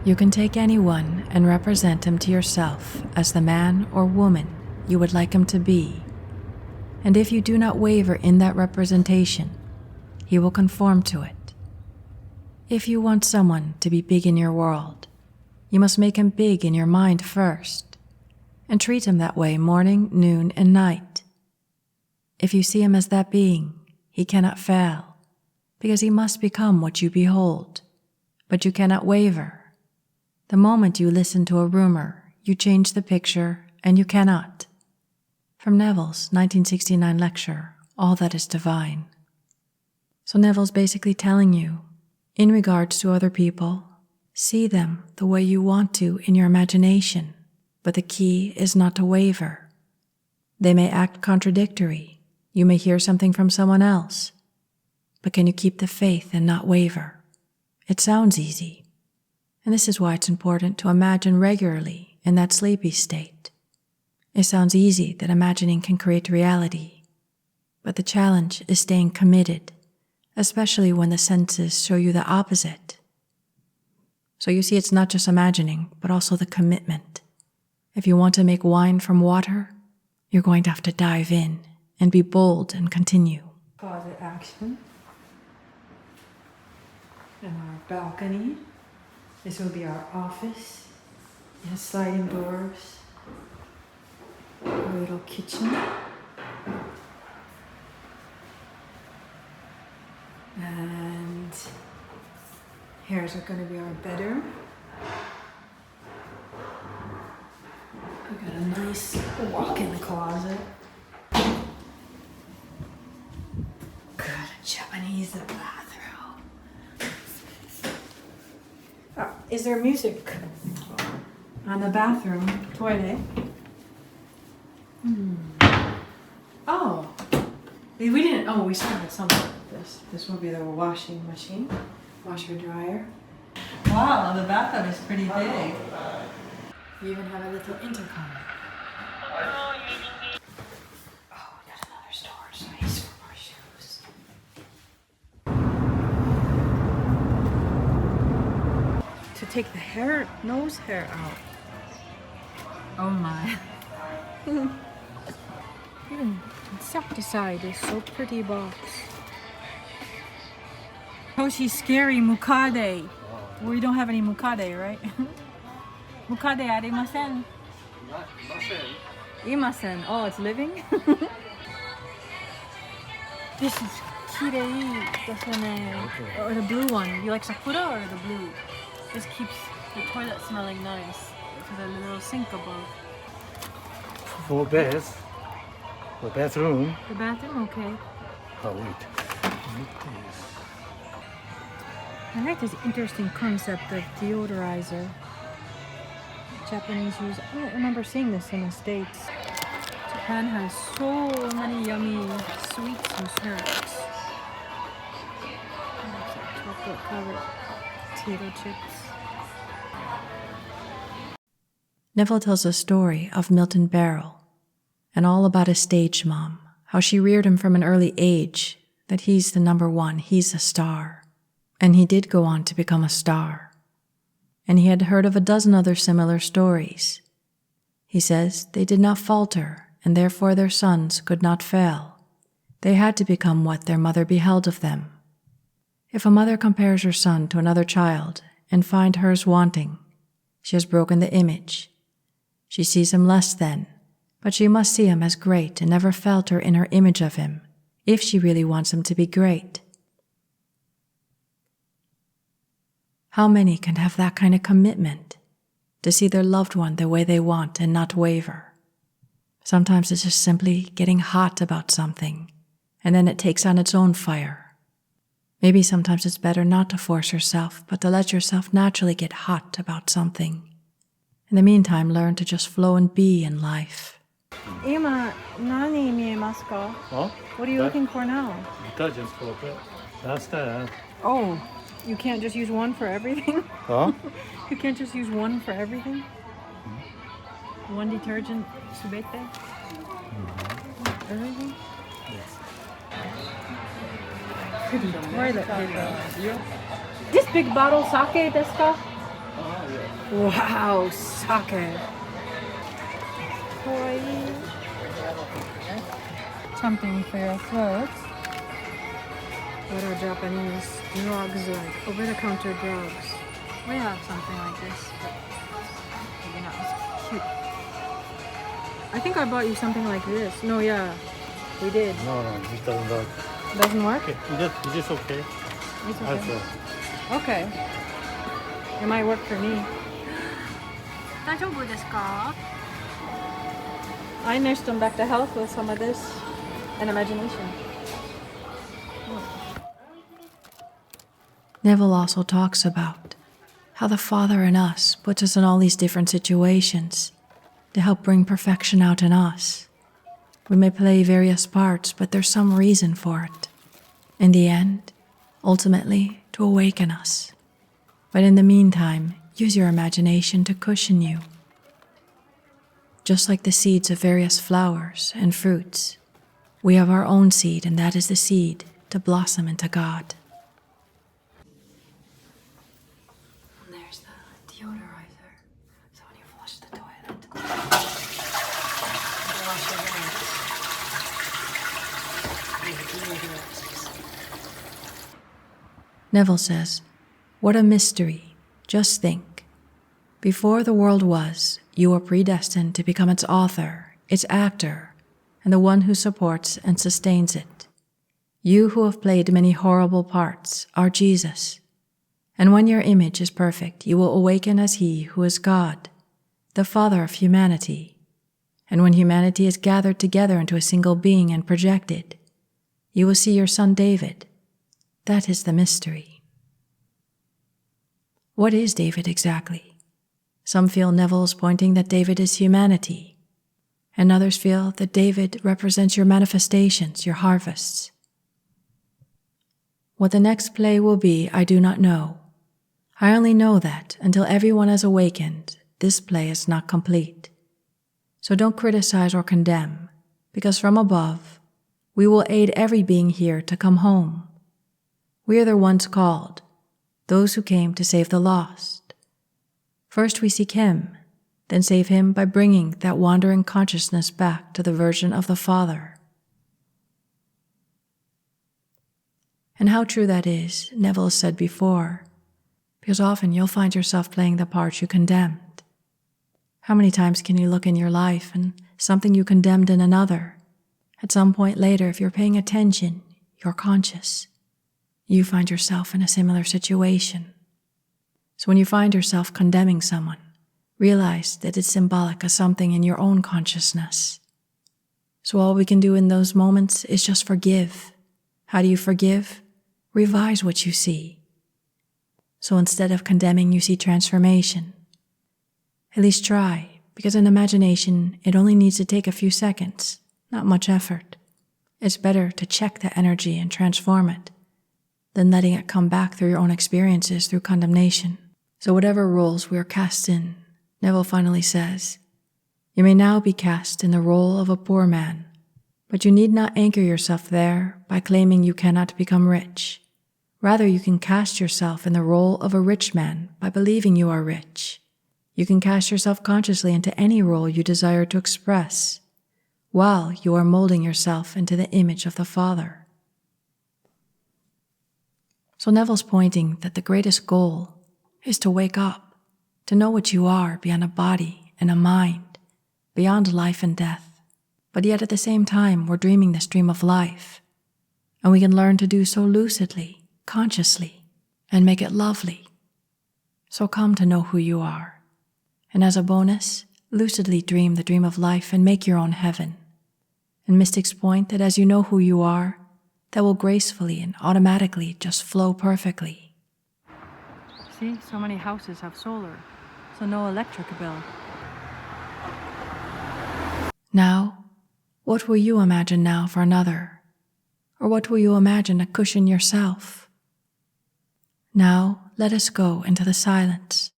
You can take anyone and represent him to yourself as the man or woman you would like him to be. And if you do not waver in that representation, he will conform to it. If you want someone to be big in your world, you must make him big in your mind first, and treat him that way morning, noon, and night. If you see him as that being, he cannot fail, because he must become what you behold. But you cannot waver. The moment you listen to a rumor, you change the picture, and you cannot. From Neville's 1969 lecture, All That Is Divine. So Neville's basically telling you, in regards to other people, see them the way you want to in your imagination, but the key is not to waver. They may act contradictory. You may hear something from someone else. But can you keep the faith and not waver? It sounds easy. And this is why it's important to imagine regularly in that sleepy state. It sounds easy that imagining can create reality, but the challenge is staying committed, especially when the senses show you the opposite. So you see, it's not just imagining, but also the commitment. If you want to make wine from water, you're going to have to dive in and be bold and continue. Closet action. And our balcony. This will be our office. It has sliding doors. Our little kitchen. And here's going to be our bedroom. We've got a nice walk-in closet. Good Japanese bathroom. Oh, is there music on the bathroom toilet? Oh, we didn't. Oh, we started something. This will be the washing machine, washer dryer. Wow, the bathtub is pretty big. We even have a little intercom. Oh, we got another storage space for our shoes. To take the nose hair out. Oh my. Even insecticide is so pretty box. Toshi's scary mukade. We don't have any mukade, right? Mukade arimasen. Imasen. Oh, it's living? This is kirei desu ne. Or the blue one. You like sakura or the blue? This keeps the toilet smelling nice. With a little sink above. 4 beds. The bathroom. The bathroom, okay. Oh, wait. I like this interesting concept of deodorizer. Japanese use. I don't remember seeing this in the States. Japan has so many yummy sweets and syrups. Chocolate covered potato chips. Neville tells a story of Milton Berle, and all about his stage mom, how she reared him from an early age, that he's the number one, he's a star. And he did go on to become a star. And he had heard of a dozen other similar stories. He says they did not falter, and therefore their sons could not fail. They had to become what their mother beheld of them. If a mother compares her son to another child and find hers wanting, she has broken the image. She sees him less than, but she must see him as great and never falter in her image of him, if she really wants him to be great. How many can have that kind of commitment, to see their loved one the way they want and not waver? Sometimes it's just simply getting hot about something, and then it takes on its own fire. Maybe sometimes it's better not to force yourself, but to let yourself naturally get hot about something. In the meantime, learn to just flow and be in life. Ima, nani miemasu ka? Huh? What are you looking for now? Detergent for it. That's that. Oh, you can't just use one for everything? Huh? You can't just use one for everything? One detergent, subete? Everything? Yes. Pretty toilet paper. This big bottle sake desu ka? Oh, yeah. Wow, sake. Kawaii. Something for your throat. What are Japanese drugs like? Over-the-counter drugs. We have something like this, but maybe not as cute. I think I bought you something like this. No, yeah, we did. No, it doesn't work. Doesn't work? Okay, is this okay? It's okay. Also, Okay. It might work for me. 大丈夫ですか? I nursed him back to health with some of this and imagination. Neville also talks about how the Father in us puts us in all these different situations to help bring perfection out in us. We may play various parts, but there's some reason for it. In the end, ultimately, to awaken us. But in the meantime, use your imagination to cushion you. Just like the seeds of various flowers and fruits, we have our own seed, and that is the seed to blossom into God. And there's the deodorizer. So when you flush the toilet, wash your hands. Neville says, "What a mystery. Just think. Before the world was, you were predestined to become its author, its actor, and the one who supports and sustains it. You who have played many horrible parts are Jesus. And when your image is perfect, you will awaken as He who is God, the Father of humanity. And when humanity is gathered together into a single being and projected, you will see your son David. That is the mystery." What is David exactly? Some feel Neville is pointing that David is humanity, and others feel that David represents your manifestations, your harvests. What the next play will be, I do not know. I only know that until everyone has awakened, this play is not complete. So don't criticize or condemn, because from above, we will aid every being here to come home. We are the ones called, those who came to save the lost. First we seek Him, then save Him by bringing that wandering consciousness back to the version of the Father. And how true that is, Neville has said before, because often you'll find yourself playing the part you condemned. How many times can you look in your life and something you condemned in another? At some point later, if you're paying attention, you're conscious. You find yourself in a similar situation. So when you find yourself condemning someone, realize that it's symbolic of something in your own consciousness. So all we can do in those moments is just forgive. How do you forgive? Revise what you see. So instead of condemning, you see transformation. At least try, because in imagination, it only needs to take a few seconds, not much effort. It's better to check the energy and transform it than letting it come back through your own experiences through condemnation. So whatever roles we are cast in, Neville finally says, you may now be cast in the role of a poor man, but you need not anchor yourself there by claiming you cannot become rich. Rather, you can cast yourself in the role of a rich man by believing you are rich. You can cast yourself consciously into any role you desire to express, while you are molding yourself into the image of the Father. So Neville's pointing that the greatest goal is to wake up, to know what you are beyond a body and a mind, beyond life and death. But yet at the same time, we're dreaming this dream of life, and we can learn to do so lucidly, consciously, and make it lovely. So come to know who you are, and as a bonus, lucidly dream the dream of life and make your own heaven. And mystics point that as you know who you are, that will gracefully and automatically just flow perfectly. See, so many houses have solar, so no electric bill. Now, what will you imagine now for another? Or what will you imagine to cushion yourself? Now, let us go into the silence.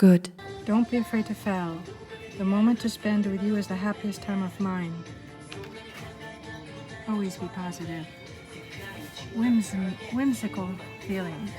Good. Don't be afraid to fail. The moment to spend with you is the happiest time of mine. Always be positive. Whimsical feelings.